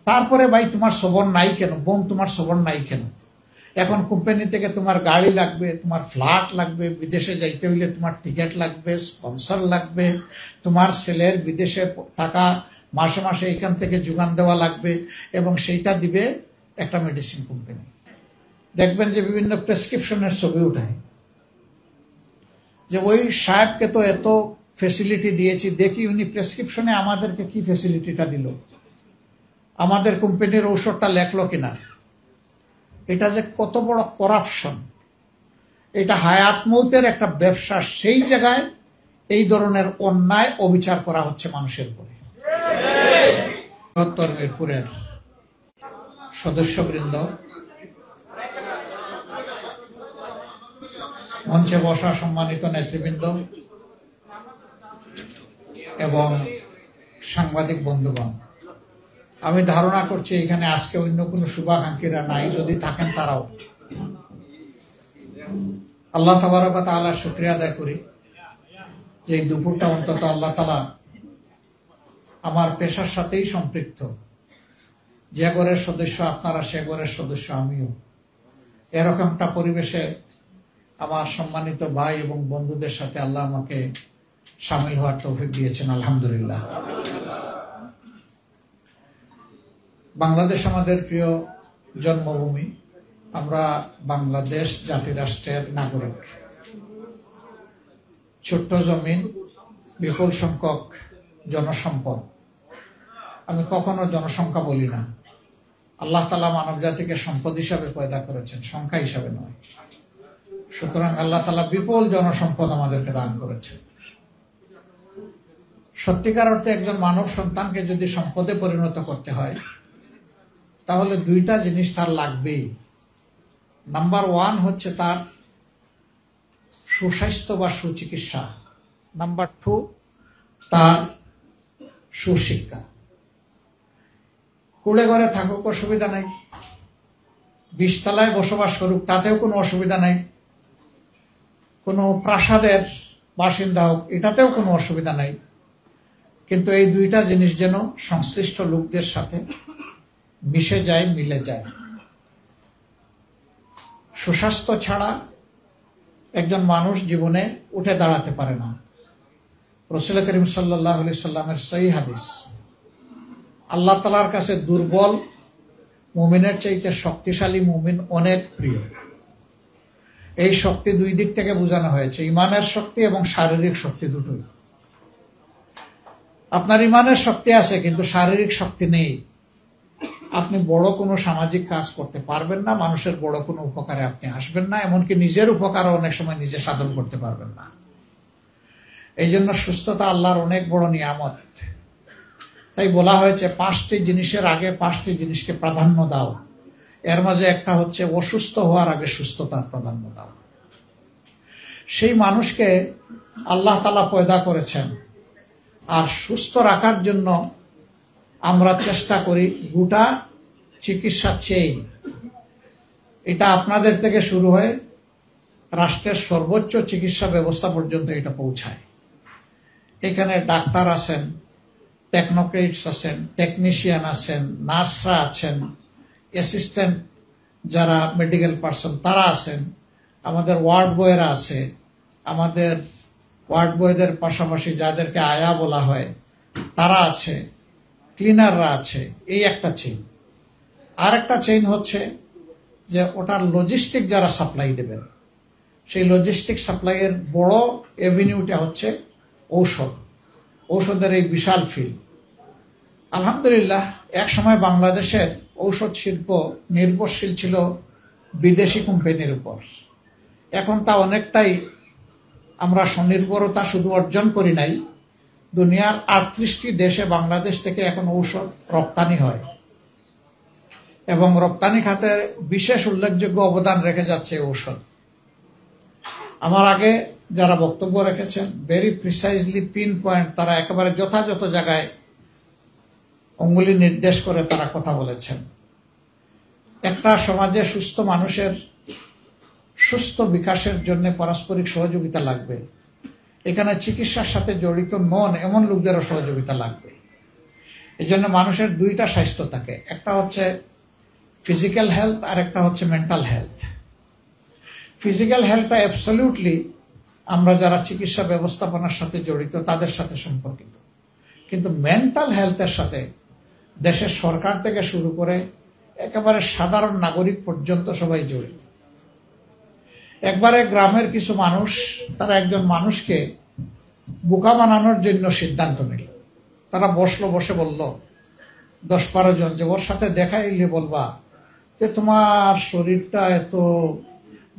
তারপরে ভাই তোমার সবর নাই কেন, বোন তোমার সবর নাই কেন? এখন কোম্পানি থেকে তোমার গাড়ি লাগবে, তোমার ফ্ল্যাট লাগবে, বিদেশে যাইতে হইলে তোমার টিকিট লাগবে, স্পন্সর লাগবে, তোমার ছেলের বিদেশে টাকা মাসে মাসে এখান থেকে যোগান দেওয়া লাগবে, এবং সেইটা দিবে একটা মেডিসিন কোম্পানি। দেখবেন যে বিভিন্ন প্রেসক্রিপশনের ছবি উঠায় যে ওই সাহেবকে তো এত ফেসিলিটি দিয়েছি, দেখি উনি প্রেসক্রিপশনে আমাদেরকে কি ফেসিলিটিটা দিল, আমাদের কোম্পানির ঔষধটা লেখলো কিনা। এটা যে কত বড় করাপশন, এটা হায়াত মৌতের একটা ব্যবসা। সেই জায়গায় এই ধরনের অন্যায় অবিচার করা হচ্ছে মানুষের উপরে। মিরপুরের সদস্যবৃন্দ, মঞ্চে বসা সম্মানিত নেতৃবৃন্দ এবং সাংবাদিক বন্ধুগণ, আমি ধারণা করছি এখানে আজকে অন্য কোনো শুভাকাঙ্ক্ষীরা নাই, যদি থাকেন তারাও। আল্লাহ তাবারক ওয়া তাআলার শুকরিয়া আদায় করি যে এই দুপুরটা অন্তত আল্লাহ তাআলা আমার পেশার সাথেই সম্পৃক্ত। যে ঘরের সদস্য আপনারা, সে ঘরের সদস্য আমিও। এরকম একটা পরিবেশে আমার সম্মানিত ভাই এবং বন্ধুদের সাথে আল্লাহ আমাকে সামিল হওয়ার তৌফিক দিয়েছেন, আলহামদুলিল্লাহ। বাংলাদেশ আমাদের প্রিয় জন্মভূমি। আমরা বাংলাদেশ জাতিরাষ্ট্রের নাগরিক। ছোট্ট জমিন, বিপুল সংখ্যক জনসম্পদ। আমি কখনো জনসংখ্যা বলি না। আল্লাহ তাআলা মানব জাতিকে সম্পদ হিসাবে পয়দা করেছেন, সংখ্যা হিসাবে নয়। সুতরাং আল্লাহ তাআলা বিপুল জনসম্পদ আমাদেরকে দান করেছেন। সত্যিকার অর্থে একজন মানব সন্তানকে যদি সম্পদে পরিণত করতে হয়, তাহলে দুইটা জিনিস তার লাগবেই। নাম্বার 1 হচ্ছে তার সুস্বাস্থ্য বা সুচিকিৎসা। নাম্বার 2 তার সুশিক্ষা। কুড়ে ঘরে থাকুক, অসুবিধা নাই। 20 তলায় বসবাস করুক, তাতেও কোনো অসুবিধা নাই। কোনো প্রাসাদের বাসিন্দা হোক, এটাতেও কোনো অসুবিধা নাই। কিন্তু এই দুইটা জিনিস যেন সংশ্লিষ্ট লোকদের সাথে মিশে যায়, মিলে যায়। সুস্বাস্থ্য ছাড়া একজন মানুষ জীবনে উঠে দাঁড়াতে পারে না। রাসূল করিম সাল্লাল্লাহু আলাইহি সাল্লামের সহিহ হাদিস, আল্লাহ তাআলার কাছে দুর্বল মুমিনের চাইতে শক্তিশালী মুমিন অনেক প্রিয়। এই শক্তি দুই দিক থেকে বোঝানো হয়েছে, ইমানের শক্তি এবং শারীরিক শক্তি দুটোই। আপনার ইমানের শক্তি আছে কিন্তু শারীরিক শক্তি নেই, আপনি বড় কোনো সামাজিক কাজ করতে পারবেন না, মানুষের বড় কোনো উপকারে আপনি আসবেন না, এমনকি নিজের উপকারও অনেক সময় নিজে সাধন করতে পারবেন না। এই জন্য সুস্থতা আল্লাহর অনেক বড় নিয়ামত। তাই বলা হয়েছে 5টি জিনিসের আগে 5টি জিনিসকে প্রাধান্য দাও। এর মাঝে একটা হচ্ছে অসুস্থ হওয়ার আগে সুস্থতার প্রাধান্য দাও। সেই মানুষকে আল্লাহ তাআলা পয়দা করেছেন, আর সুস্থ রাখার জন্য আমরা চেষ্টা করি গোটা চিকিৎসা চেইন। এটা আপনাদের থেকে শুরু হয়ে রাষ্ট্রের সর্বোচ্চ চিকিৎসা ব্যবস্থা পর্যন্ত এটা পৌঁছায়। এখানে ডাক্তার আছেন, টেকনোক্রেটস আছেন, টেকনিশিয়ান আছেন, নার্সরা আছেন, অ্যাসিস্ট্যান্ট যারা মেডিকেল পার্সন তারা আছেন, আমাদের ওয়ার্ড বয়েরা আছে, আমাদের ওয়ার্ড বয়দের পাশাপাশি যাদেরকে আয়া বলা হয় তারা আছে, ক্লিনাররা আছে। এই একটা চেইন। আর একটা চেইন হচ্ছে যে ওটার লজিস্টিক যারা সাপ্লাই দেবেন, সেই লজিস্টিক সাপ্লাইয়ের বড় এভিনিউটা হচ্ছে ঔষধ। ঔষধের এই বিশাল ফিল্ড। আলহামদুলিল্লাহ, এক সময় বাংলাদেশের ঔষধ শিল্প নির্ভরশীল ছিল বিদেশি কোম্পানির উপর। এখন তা অনেকটাই আমরা স্বনির্ভরতা শুধু অর্জন করি নাই, দুনিয়ার 38টি দেশে বাংলাদেশ থেকে এখন ঔষধ রপ্তানি হয় এবং রপ্তানি খাতে বিশেষ উল্লেখযোগ্য অবদান রেখে যাচ্ছে ঔষধ। আমার আগে যারা বক্তব্য রেখেছেন ভেরি প্রিসাইজলি পিন পয়েন্ট, তারা একেবারে যথাযথ জায়গায় অঙ্গুলি নির্দেশ করে তারা কথা বলেছেন। একটা সমাজে সুস্থ মানুষের সুস্থ বিকাশের জন্য পারস্পরিক সহযোগিতা লাগবে। এখানে চিকিৎসার সাথে জড়িত নন এমন লোকদেরও সহযোগিতা লাগবে। এই জন্য মানুষের দুইটা স্বাস্থ্য থাকে, একটা হচ্ছে ফিজিক্যাল হেলথ আর একটা হচ্ছে মেন্টাল হেলথ। ফিজিক্যাল হেলথটা অ্যাবসলিউটলি আমরা যারা চিকিৎসা ব্যবস্থাপনার সাথে জড়িত তাদের সাথে সম্পর্কিত, কিন্তু মেন্টাল হেলথের সাথে দেশের সরকার থেকে শুরু করে একেবারে সাধারণ নাগরিক পর্যন্ত সবাই জড়িত। একবারে গ্রামের কিছু মানুষ তারা একজন মানুষকে বোকা বানানোর জন্য সিদ্ধান্ত নিল। তারা বসে বলল 10-12 জন যে ওর সাথে দেখাইলে বলবা যে তোমার শরীরটা এত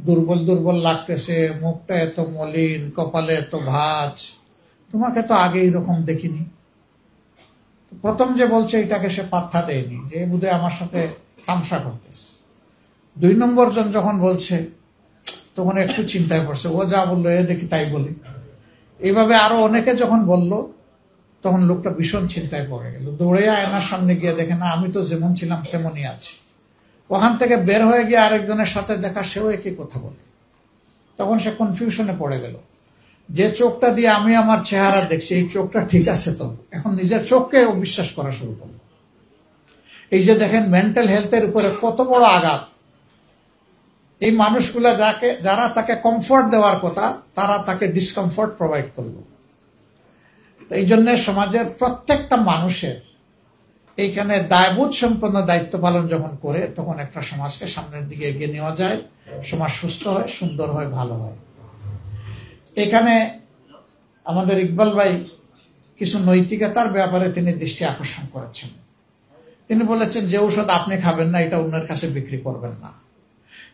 দুর্বল লাগতেছে, মুখটা এত মলিন, কপালে এত ভাঁজ, তোমাকে তো আগে এরকম দেখিনি। প্রথম যে বলছে এটাকে সে পাত্তা দেয়নি, যে বোধহয় আমার সাথে তামসা করতেছে। 2 নম্বর জন যখন বলছে তখন একটু চিন্তায় পড়ছে, ও যা বললো এ দেখি তাই বলি। এইভাবে আরো অনেকে যখন বলল তখন লোকটা ভীষণ চিন্তায় পড়ে গেল। দৌড়ে আয়নার সামনে গিয়ে দেখে না, আমি তো যেমন ছিলাম তেমনই আছি। ওখান থেকে বের হয়ে গিয়ে আরেকজনের সাথে দেখা, সেও একই কথা বলে। তখন সে কনফিউশনে পড়ে গেল, যে চোখটা দিয়ে আমি আমার চেহারা দেখছি এই চোখটা ঠিক আছে তো? এখন নিজের চোখকে অবিশ্বাস করা শুরু করল। এই যে দেখেন মেন্টাল হেলথের উপরে কত বড় আঘাত। এই মানুষগুলা যারা তাকে কমফোর্ট দেওয়ার কথা, তারা তাকে ডিসকমফোর্ট প্রোভাইড করল। এই জন্য সমাজের প্রত্যেকটা মানুষের এইখানে দায়বোধ সম্পন্ন দায়িত্ব পালন যখন করে, তখন একটা সমাজকে সামনের দিকে এগিয়ে নেওয়া যায়, সমাজ সুস্থ হয়, সুন্দর হয়, ভালো হয়। এখানে আমাদের ইকবাল ভাই কিছু নৈতিকতার ব্যাপারে তিনি দৃষ্টি আকর্ষণ করেছেন। তিনি বলেছেন যে ঔষধ আপনি খাবেন না, এটা অন্যের কাছে বিক্রি করবেন না।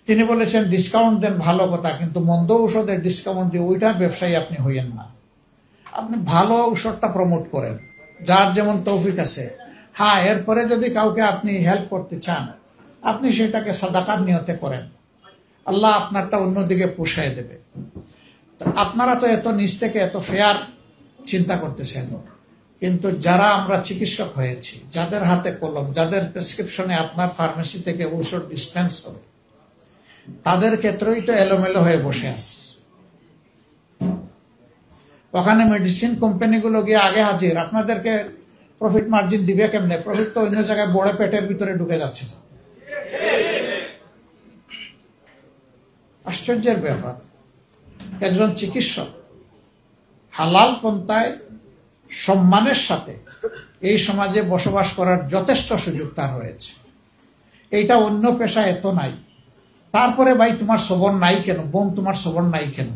তিনি বলেছেন ডিসকাউন্ট দেন, ভালো কথা, কিন্তু মন্দ ঔষধের ডিসকাউন্ট দিয়ে ওইটার ব্যবসায়ী আপনি হইয়েন না। আপনি ভালো ঔষধটা প্রমোট করেন, যার যেমন তৌফিক আছে। হ্যাঁ, এরপরে যদি কাউকে আপনি হেল্প করতে চান, আপনি সেটাকে সাদাকার নিয়তে করেন, আল্লাহ আপনারটা অন্যদিকে পুষায় দেবে। আপনারা তো এত নিচ থেকে এত ফেয়ার চিন্তা করতেছেন, কিন্তু যারা আমরা চিকিৎসক হয়েছি, যাদের হাতে কলম, যাদের প্রেসক্রিপশনে আপনার ফার্মেসি থেকে ঔষধ ডিসপেন্স হবে, তাদের ক্ষেত্রেই তো এলোমেলো হয়ে বসে আছে। ওখানে মেডিসিন কোম্পানিগুলো গিয়ে আগে হাজির, আপনাদেরকে প্রফিট মার্জিন দিবে কেমনে? প্রফিট তো অন্য জায়গায় বড় পেটের ভিতরে ঢুকে যাচ্ছে। আশ্চর্যের ব্যাপার, একজন চিকিৎসক হালাল পন্থায় সম্মানের সাথে এই সমাজে বসবাস করার যথেষ্ট সুযোগ তার রয়েছে। এইটা অন্য পেশা এত নাই। তারপরে ভাই তোমার সবর নাই কেন? বোন, তোমার সবর নাই কেন?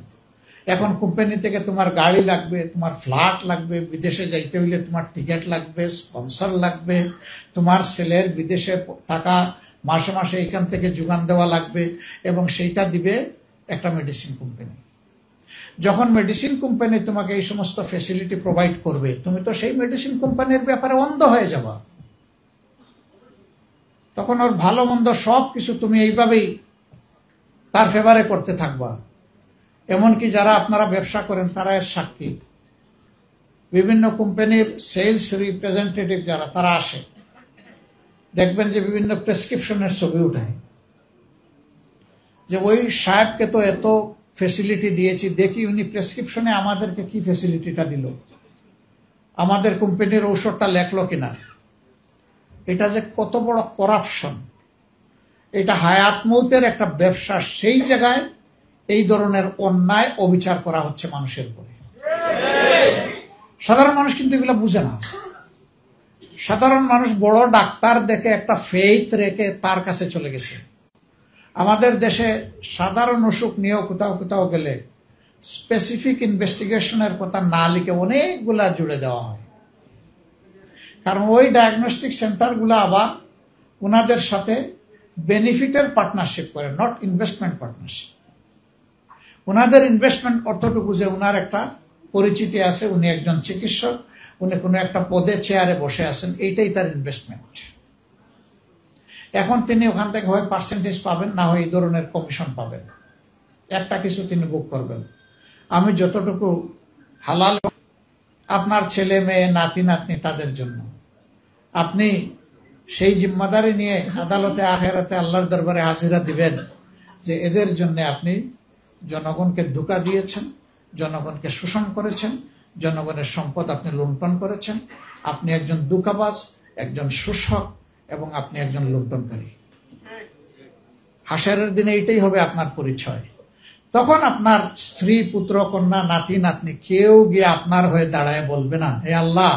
এখন কোম্পানি থেকে তোমার গাড়ি লাগবে, তোমার ফ্ল্যাট লাগবে, বিদেশে যাইতে হইলে তোমার টিকিট লাগবে, স্পন্সর লাগবে, তোমার ছেলের বিদেশে টাকা মাসে মাসে এখান থেকে যোগান দেওয়া লাগবে, এবং সেইটা দিবে একটা মেডিসিন কোম্পানি। যখন মেডিসিন কোম্পানি তোমাকে এই সমস্ত ফ্যাসিলিটি প্রোভাইড করবে, তুমি তো সেই মেডিসিন কোম্পানির ব্যাপারে অন্ধ হয়ে যাবা। তখন ওর ভালো মন্দ সব কিছু তুমি এইভাবেই তার ফেভারে করতে থাকবা। এমনকি যারা আপনারা ব্যবসা করেন তারা এর সাক্ষী। বিভিন্ন কোম্পানির সেলস রিপ্রেজেন্টেটিভ যারা, তারা আসে, দেখবেন যে বিভিন্ন প্রেসক্রিপশনের ছবি উঠায়, যে ওই সাহেবকে তো এত ফেসিলিটি দিয়েছি, দেখি উনি প্রেসক্রিপশনে আমাদেরকে কি ফেসিলিটিটা দিল, আমাদের কোম্পানির ঔষধটা লেখলো কিনা। এটা যে কত বড় করাপশন, এটা হায়াত মৌতের একটা ব্যবসা। সেই জায়গায় এই ধরনের অন্যায় অবিচার করা হচ্ছে মানুষের উপরে। সাধারণ মানুষ কিন্তু এগুলো বুঝে না। সাধারণ মানুষ বড় ডাক্তার দেখে একটা ফেইথ রেখে তার কাছে চলে গেছে। আমাদের দেশে সাধারণ অসুখ নিয়েও কোথাও কোথাও গেলে স্পেসিফিক ইনভেস্টিগেশনের কথা না লিখে অনেকগুলা জুড়ে দেওয়া হয়, কারণ ওই ডায়াগনস্টিক সেন্টারগুলো আবার ওনাদের সাথে বেনিফিটের পার্টনারশিপ করে, নট ইনভেস্টমেন্ট পার্টনারশিপ। ওনাদের ইনভেস্টমেন্ট অর্থটুকু যে ওনার একটা পরিচিতি আছে, উনি একজন চিকিৎসক, উনি কোনো একটা পদে চেয়ারে বসে আছেন, এইটাই তার ইনভেস্টমেন্ট। এখন তিনি ওখান থেকে হয় পার্সেন্টেজ পাবেন, না হয় এই ধরনের কমিশন পাবেন, একটা কিছু তিনি বুক করবেন। আমি যতটুকু হালাল, আপনার ছেলে মেয়ে নাতি নাতনি তাদের জন্য আপনি সেই জিম্মাদারি নিয়ে আদালতে আখেরাতে আল্লাহর দরবারে হাজিরা দিবেন যে এদের জন্য আপনি জনগণকে ধোঁকা দিয়েছেন, জনগণকে শোষণ করেছেন, জনগণের সম্পদ আপনি লুণ্ঠন করেছেন, আপনি একজন ধোঁকাবাজ, একজন শোষক এবং আপনি একজন লুণ্ঠনকারী। হাসরের দিনে এইটাই হবে আপনার পরিচয়। তখন আপনার স্ত্রী, পুত্র, কন্যা, নাতি, নাতনি কেউ গিয়ে আপনার হয়ে দাঁড়ায় বলবে না, হে আল্লাহ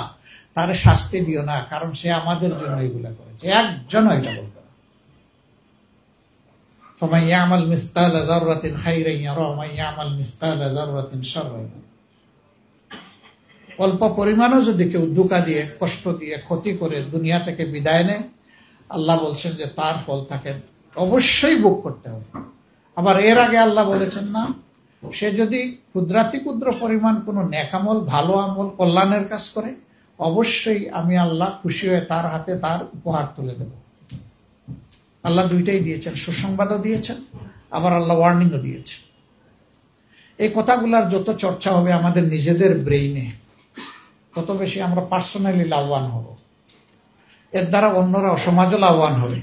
তার শাস্তি দিও না, কারণ সে আমাদের জন্য এগুলা করেছে। একজনও এটা বলবে না। ফামান ইয়ামাল মিসকালা যাররাতিন খাইরান ইয়ারা ওয়া মান ইয়ামাল মিসকালা যাররাতিন শাররান ইয়ারা। অল্প পরিমাণও যদি কেউ ধোঁকা দিয়ে, কষ্ট দিয়ে, ক্ষতি করে দুনিয়া থেকে বিদায় নেয়, আল্লাহ বলছেন যে তার ফল তাকে অবশ্যই ভোগ করতে হবে। আবার এর আগে আল্লাহ বলেছেন না, সে যদি ক্ষুদ্রাতি ক্ষুদ্র পরিমাণ কোনো নেকামল, ভালো আমল, কল্যাণের কাজ করে, অবশ্যই আমি আল্লাহ খুশি হয়ে তার হাতে তার উপহার তুলে দেব। আল্লাহ দুইটাই দিয়েছেন, সুসংবাদও দিয়েছেন, আবার আল্লাহ ওয়ার্নিংও দিয়েছেন। এই কথাগুলার যত চর্চা হবে আমাদের নিজেদের ব্রেইনে, তত বেশি আমরা পার্সোনালি লাভবান হব। এর দ্বারা অন্যরা সমাজও লাভবান হবে।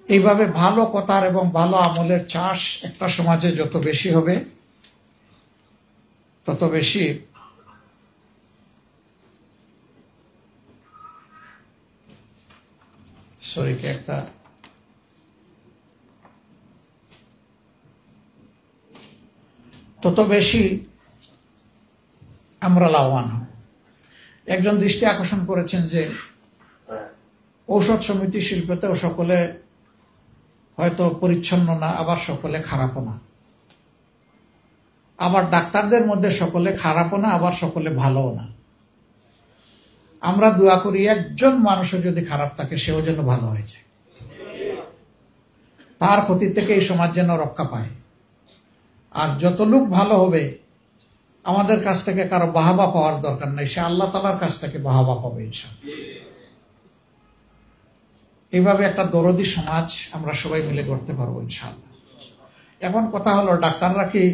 এইভাবে ভালো কথার এবং ভালো আমলের চাষ একটা সমাজে যত বেশি হবে, তত বেশি আমরা লাভবান হব। একজন দৃষ্টি আকর্ষণ করেছেন যে ঔষধ সমিতি শিল্পতেও সকলে হয়তো পরিচ্ছন্ন না, আবার সকলে খারাপও না। আবার ডাক্তারদের মধ্যে সকলে খারাপও না, আবার সকলে ভালোও না। আমরা দোয়া করি একজন মানুষও যদি খারাপ থাকে সেও যেন ভালো হয়ে যায়, তার ক্ষতি থেকে এই সমাজ যেন রক্ষা পায়। আর যত লোক ভালো হবে, আমাদের কাছ থেকে কারো বাহাবা পাওয়ার দরকার নেই, সে আল্লাহ তাআলার কাছ থেকে বাহাবা পাবে ইনশাআল্লাহ। এইভাবে একটা দরদি সমাজ আমরা সবাই মিলে করতে পারবো ইনশাআল্লাহ। এখন কথা হলো, ডাক্তাররা কি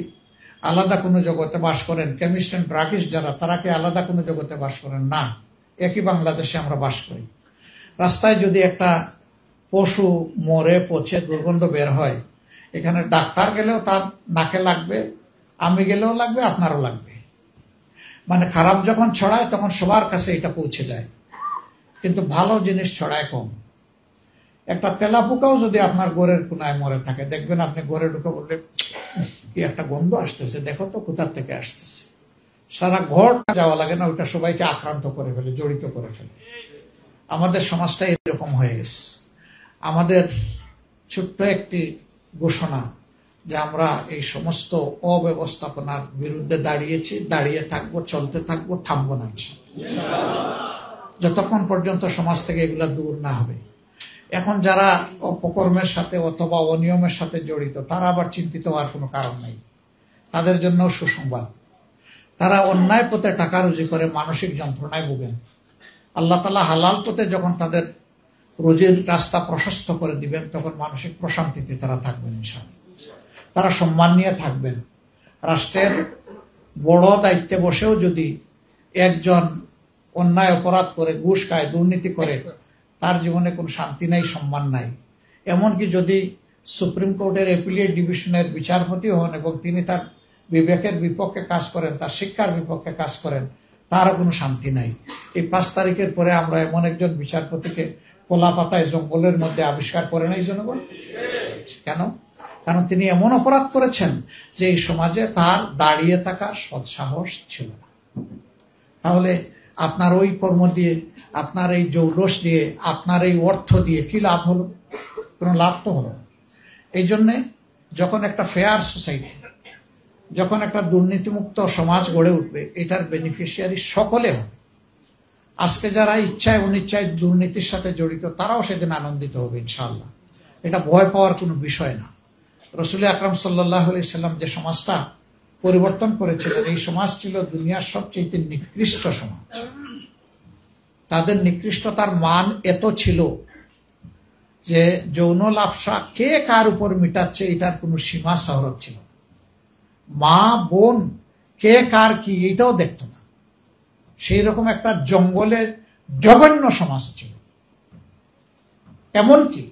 আলাদা কোনো জগতে বাস করেন? কেমিস্ট এন্ড ড্রাগিস্ট যারা, তারা কি আলাদা কোনো জগতে বাস করেন? না, একই বাংলাদেশে আমরা বাস করি। রাস্তায় যদি একটা পশু মরে পচে দুর্গন্ধ বের হয়, এখানে ডাক্তার গেলেও তার নাকে লাগবে, আমি গেলেও লাগবে, আপনারও লাগবে। মানে খারাপ যখন ছড়ায় তখন সবার কাছে এটা পৌঁছে যায়, কিন্তু ভালো জিনিস ছড়ায় কম। একটা তেলাপোকাও যদি আপনার ঘরের কোনায় মরে থাকে, দেখবেন আপনি ঘরে ঢুকে বললে কি একটা গন্ধ আসতেছে, দেখো তো কোথার থেকে আসতেছে। সারা ঘর যাওয়া লাগে না, ওইটা সবাইকে আক্রান্ত করে ফেলে, জড়িত করে ফেলে। আমাদের সমাজটা এরকম হয়ে গেছে। আমাদের ছোট্ট একটি ঘোষণা যে আমরা এই সমস্ত অব্যবস্থাপনার বিরুদ্ধে দাঁড়িয়েছি, দাঁড়িয়ে থাকবো, চলতে থাকবো, থামবো না যতক্ষণ পর্যন্ত সমাজ থেকে এগুলা দূর না হবে। এখন যারা অপকর্মের সাথে অথবা অনিয়মের সাথে জড়িত, তারা আবার চিন্তিত হওয়ার কোনো কারণ নেই। তাদের জন্য সুসংবাদ, তারা অন্যায় পথে টাকা রুজি করে মানসিক যন্ত্রণায় ভোগেন। আল্লাহ তাআলা হালাল পথে যখন তাদের রুজির রাস্তা প্রশস্ত করে দিবেন, তখন মানসিক প্রশান্তিতে তারা থাকবেন ইনশাআল্লাহ। তারা সম্মান নিয়ে থাকবেন। রাষ্ট্রের বড় দায়িত্বে বসেও যদি একজন অন্যায় অপরাধ করে, ঘুষ খায়, দুর্নীতি করে, তার জীবনে কোনো শান্তি নাই, সম্মান নাই। এমনকি যদি সুপ্রিম কোর্টের অ্যাপিলেট ডিভিশনের বিচারপতি হন এবং তিনি তার বিবেকের বিপক্ষে কাজ করেন, তার শিক্ষার বিপক্ষে কাজ করেন, তারও কোনো শান্তি নাই। এই 5 তারিখের পরে আমরা এমন একজন বিচারপতিকে কলা পাতায় জঙ্গলের মধ্যে আবিষ্কার করে নাই জনগণ। কেন? কারণ তিনি এমন অপরাধ করেছেন যে এই সমাজে তার দাঁড়িয়ে থাকার সৎসাহস ছিল না। তাহলে আপনার ওই কর্ম দিয়ে, আপনার এই জৌলস দিয়ে, আপনার এই অর্থ দিয়ে কি লাভ হলো? কোনো লাভ তো হলো না। এই জন্যে যখন একটা ফেয়ার সোসাইটি, যখন একটা দুর্নীতিমুক্ত সমাজ গড়ে উঠবে, এটার বেনিফিশিয়ারি সকলে হবে। আজকে যারা ইচ্ছায় অনিচ্ছায় দুর্নীতির সাথে জড়িত, তারাও সেদিন আনন্দিত হবে ইনশাআল্লাহ। এটা ভয় পাওয়ার কোনো বিষয় না। রাসূল আকরাম সাল্লাল্লাহু আলাইহি সাল্লাম যে সমাজটা পরিবর্তন করেছিলেন, এই সমাজ ছিল দুনিয়ার সবচেয়ে নিকৃষ্ট সমাজ। তাদের নিকৃষ্টতার মান এত ছিল যে যৌন লালসা কে কার উপর মিটাচ্ছে এটার কোনো সীমা শহরত ছিল না। মা বোন কে কার কি এটাও দেখত না। সেই রকম একটা জঙ্গলের জঘন্য সমাজ ছিল। এমনকি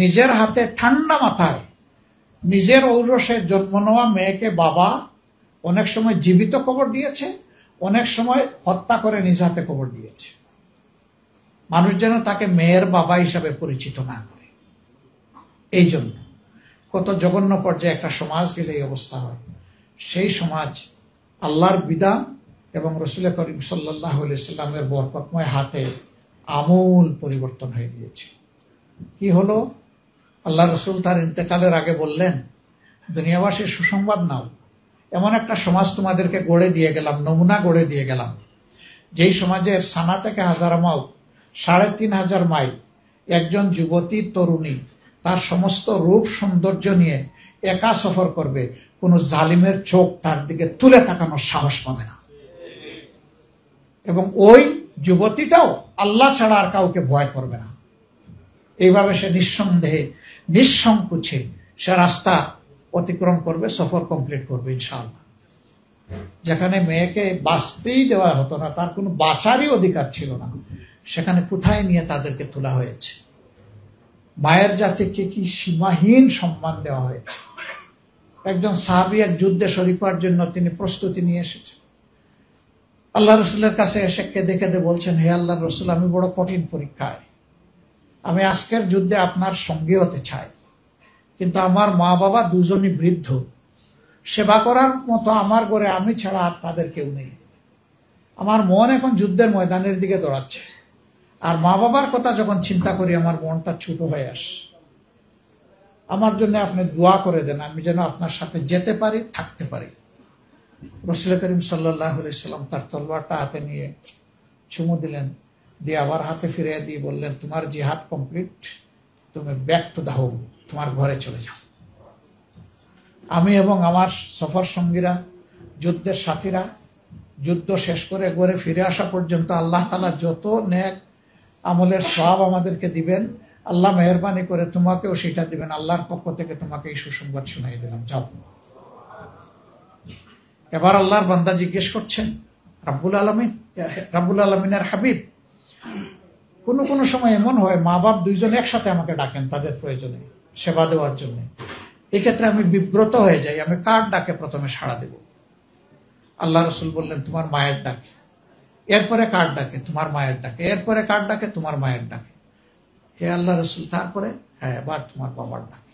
নিজের হাতে ঠান্ডা মাথায় নিজের ঔরসে জন্ম নেওয়া মেয়েকে বাবা অনেক সময় জীবিত কবর দিয়েছে, অনেক সময় হত্যা করে নিজ হাতে কবর দিয়েছে। মানুষ যেন তাকে মেয়ের বাবা হিসাবে পরিচিত না করে। এই জন্য কত জঘন্য পর্যায়ে একটা সমাজ গেলে এই অবস্থা হয়। সেই সমাজ আল্লাহর বিধান এবং রাসূল করিম সাল্লাল্লাহু আলাইহি সাল্লামের বরকতময় হাতে আমূল পরিবর্তন হয়ে গিয়েছে। কি হলো? আল্লাহ রাসূল তার ইন্তেকালের আগে বললেন, দুনিয়াবাসীর সুসংবাদ নাও, এমন একটা সমাজ তোমাদেরকে গড়ে দিয়ে গেলাম, নমুনা গড়ে দিয়ে গেলাম, যেই সমাজের সানা থেকে হাজারামাও ৩৫০০ মাইল একজন যুবতী তরুণী তার সমস্ত রূপ সৌন্দর্য নিয়ে একা সফর করবে, কোনো জালিমের চোখ তার দিকে তুলে তাকানোর সাহস পাবে না। এবং ওই যুবতীটাও আল্লাহ ছাড়া আর কাউকে ভয় করবে না। এইভাবে সে নিঃসন্দেহে নিঃসংকোচে সে রাস্তা অতিক্রম করবে, সফর কমপ্লিট করবে ইনশাআল্লাহ। যেখানে মেয়েকে বাঁচতেই দেওয়া হতো না, তার কোনো বাঁচারই অধিকার ছিল না, সেখানে কোথায় নিয়ে তাদেরকে তোলা হয়েছে। মায়ের জাতিকে কি সীমাহীন সম্মান দেওয়া হয়েছে। একজন সাহাবী এক যুদ্ধে শরীক হওয়ার জন্য তিনি প্রস্তুতি নিয়ে এসেছেন। আল্লাহ রসুলের কাছে এসে কেঁদে কেঁদে বলছেন, হে আল্লাহ রসুল, আমি বড় কঠিন পরীক্ষায়, আমি আজকের যুদ্ধে আপনার সঙ্গী হতে চাই, কিন্তু আমার মা বাবা দুজনই বৃদ্ধ, সেবা করার মতো আমার ঘরে আমি ছাড়া আর তাদের কেউ নেই। আমার মন এখন যুদ্ধের ময়দানের দিকে দৌড়াচ্ছে, আর মা বাবার কথা যখন চিন্তা করি আমার মনটা ছোট হয়ে আসে। আমার জন্য আপনি দোয়া করে দেন, আমি যেন আপনার সাথে যেতে পারি, থাকতে পারি। রাসূল করিম সাল্লাল্লাহু আলাইহি সাল্লাম তার তলোয়ারটা হাতে নিয়ে চুমু দিলেন, দিয়ে আবার হাতে ফিরিয়ে দিয়ে বললেন, তোমার জিহাদ কমপ্লিট, তুমি ব্যাক টু দা হোম, তোমার ঘরে চলে যাও। আমি এবং আমার সফর সঙ্গীরা, যুদ্ধের সাথীরা, যুদ্ধ শেষ করে ঘরে ফিরে আসা পর্যন্ত আল্লাহ তাআলা যত নেক আমলের সওয়াব আমাদেরকে দিবেন, আল্লাহ মেহেরবানি করে তোমাকেও সেটা দিবেন। আল্লাহর পক্ষ থেকে তোমাকে এই সুসংবাদ শুনাই দিলাম, যাও। এবার আল্লাহর বান্দা জিজ্ঞেস করছেন, রাব্বুল আলামিনের হাবিব, কোন কোন সময় এমন হয় মা বাপ দুইজন একসাথে আমাকে ডাকেন তাদের প্রয়োজনে সেবা দেওয়ার জন্য, এক্ষেত্রে আমি বিব্রত হয়ে যাই, আমি কার ডাকে প্রথমে সাড়া দেব? আল্লাহ রসুল বললেন, তোমার মায়ের ডাকে। এরপরে কার ডাকে? তোমার মায়ের ডাকে। এরপরে কার ডাকে? তোমার মায়ের ডাকে। হে আল্লাহ রসুল, তারপরে? হ্যাঁ, এবার তোমার বাবার ডাকে।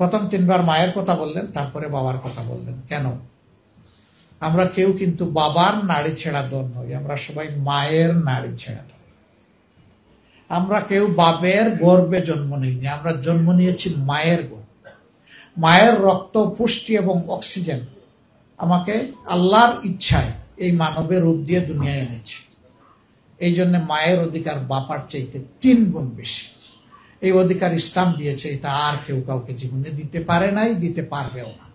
প্রথম 3 বার মায়ের কথা বললেন, তারপরে বাবার কথা বললেন। কেন? আমরা কেউ কিন্তু বাবার নাড়ি ছেড়া দল নই, আমরা সবাই মায়ের নাড়ি ছেড়া দল। আমরা কেউ বাবের গর্ভে জন্ম নিইনি, আমরা জন্ম নিয়েছি মায়ের গর্ভে। মায়ের রক্ত, পুষ্টি এবং অক্সিজেন আমাকে আল্লাহর ইচ্ছায় এই মানবের রূপ দিয়ে দুনিয়ায় এনেছে। এই জন্য মায়ের অধিকার বাবার চাইতে 3 গুণ বেশি। এই অধিকার ইসলাম দিয়েছে, এটা আর কেউ কাউকে জীবনে দিতে পারে নাই, দিতে পারবেও না।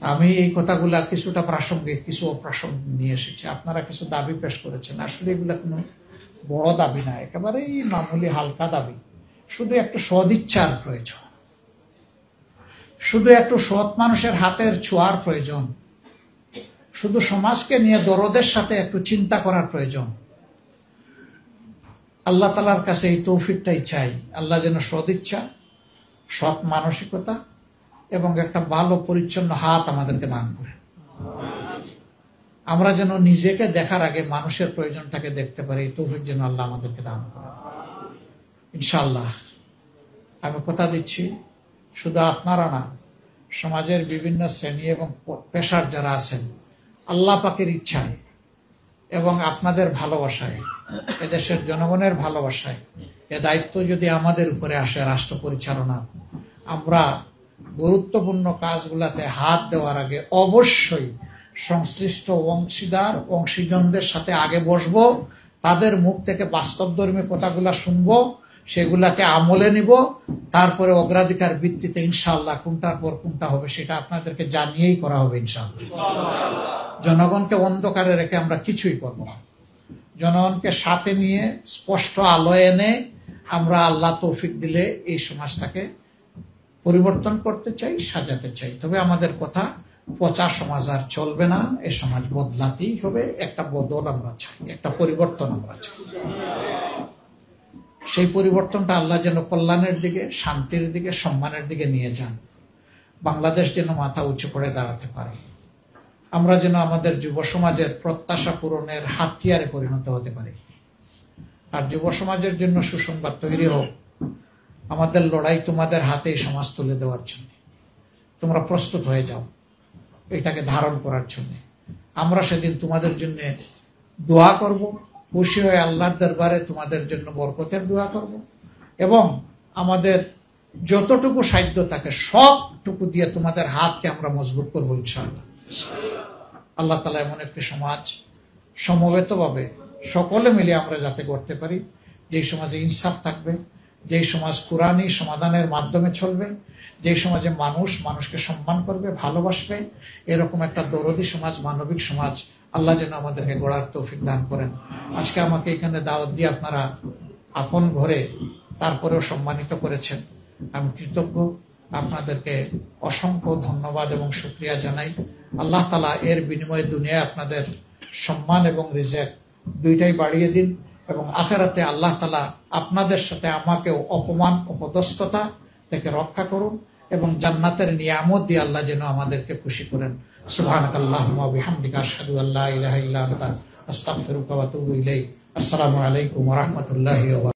আমি এই কথাগুলা কিছুটা প্রাসঙ্গিক, কিছু অপ্রাসঙ্গিক নিয়ে এসেছি। আপনারা কিছু দাবি পেশ করেছেন, আসলে এগুলা কোনো বড় দাবি না, একেবারেই মামুলি হালকা দাবি। শুধু একটু সদিচ্ছার প্রয়োজন, শুধু একটু সৎ মানুষের হাতের ছোঁয়ার প্রয়োজন, শুধু সমাজকে নিয়ে দরদের সাথে একটু চিন্তা করার প্রয়োজন। আল্লাহ তাআলার কাছে এই তৌফিকটাই চাই, আল্লাহ যেন সদিচ্ছা, সৎ মানসিকতা এবং একটা ভালো পরিচ্ছন্ন হাত আমাদেরকে দান করেন। আমরা যেন নিজেকে দেখার আগে মানুষের প্রয়োজনটাকে দেখতে পারি, এই তৌফিক যেন আল্লাহ আমাদেরকে দান করেন ইনশাআল্লাহ। আমি কথা দিচ্ছি, শুধু আপনারা না, সমাজের বিভিন্ন শ্রেণী এবং পেশার যারা আছেন, আল্লাহ পাকের ইচ্ছায় এবং আপনাদের ভালোবাসায়, এদেশের জনগণের ভালোবাসায় এ দায়িত্ব যদি আমাদের উপরে আসে রাষ্ট্র পরিচালনা, আমরা গুরুত্বপূর্ণ কাজগুলাতে হাত দেওয়ার আগে অবশ্যই সংশ্লিষ্ট অংশীজনদের সাথে আগে বসবো, তাদের মুখ থেকে বাস্তবধর্মী কথাগুলা শুনবো, সেগুলাকে আমলে নিব, তারপরে অগ্রাধিকার ভিত্তিতে ইনশাআল্লাহ কোনটার পর কোনটা হবে সেটা আপনাদেরকে জানিয়েই করা হবে ইনশাআল্লাহ। জনগণকে অন্ধকারে রেখে আমরা কিছুই করব না। জনগণকে সাথে নিয়ে স্পষ্ট আলো এনে আমরা আল্লাহ তৌফিক দিলে এই সমাজটাকে পরিবর্তন করতে চাই, সাজাতে চাই। তবে আমাদের কথা, পচা সমাজ আর চলবে না, এ সমাজ বদলাতেই হবে। একটা বদল আমরা চাই, একটা পরিবর্তন আমরা চাই। সেই পরিবর্তনটা আল্লাহ যেন কল্যাণের দিকে, শান্তির দিকে, সম্মানের দিকে নিয়ে যান। বাংলাদেশ যেন মাথা উঁচু করে দাঁড়াতে পারে। আমরা যেন আমাদের যুব সমাজের প্রত্যাশা পূরণের হাতিয়ারে পরিণত হতে পারি। আর যুব সমাজের জন্য সুসংবাদ তৈরি হোক, আমাদের লড়াই তোমাদের হাতে সমাজ তুলে দেওয়ার জন্য। তোমরা প্রস্তুত হয়ে যাও এটাকে ধারণ করার জন্য। আমরা সেদিন তোমাদের জন্য দোয়া করব, খুশি হয়ে আল্লাহর দরবারে তোমাদের জন্য বরকতের দোয়া করব, এবং আমাদের যতটুকু সাধ্য থাকে সবটুকু দিয়ে তোমাদের হাতকে আমরা মজবুত করবো ইনশাআল্লাহ। আল্লাহ তাআলা এমন একটি সমাজ সমবেতভাবে সকলে মিলে আমরা যাতে করতে পারি, যেই সমাজে ইনসাফ থাকবে, যেই সমাজ কুরআনী সমাধানের মাধ্যমে চলবে, যেই সমাজে মানুষ মানুষকে সম্মান করবে, ভালোবাসবে, এরকম একটা দরদি সমাজ, মানবিক সমাজ আল্লাহ যেন আমাদেরকে গড়ার তৌফিক দান করেন। আজকে আমাকে এখানে দাওয়াত দিয়ে আপনারা আপন ঘরে তারপরেও সম্মানিত করেছেন, আমি কৃতজ্ঞ। আপনাদেরকে অসংখ্য ধন্যবাদ এবং শুকরিয়া জানাই। আল্লাহ তাআলা এর বিনিময়ে দুনিয়ায় আপনাদের সম্মান এবং রিজেক দুইটাই বাড়িয়ে দিন, এবং আখিরাতে আল্লাহ তাআলা আপনাদের সাথে আমাকেও অপমান অপদস্থতা থেকে রক্ষা করুন, এবং জান্নাতের নিয়ামত দিয়ে আল্লাহ যেন আমাদেরকে খুশি করেন। সুবহানাকাল্লাহুম্মা ওয়া বিহামদিকা আশহাদু আল্লা ইলাহা ইল্লা আনতা আস্তাগফিরুকা ওয়া আতুবু ইলাইক। আসসালামু আলাইকুম ওয়া রাহমাতুল্লাহি ওয়া বারাকাতুহু।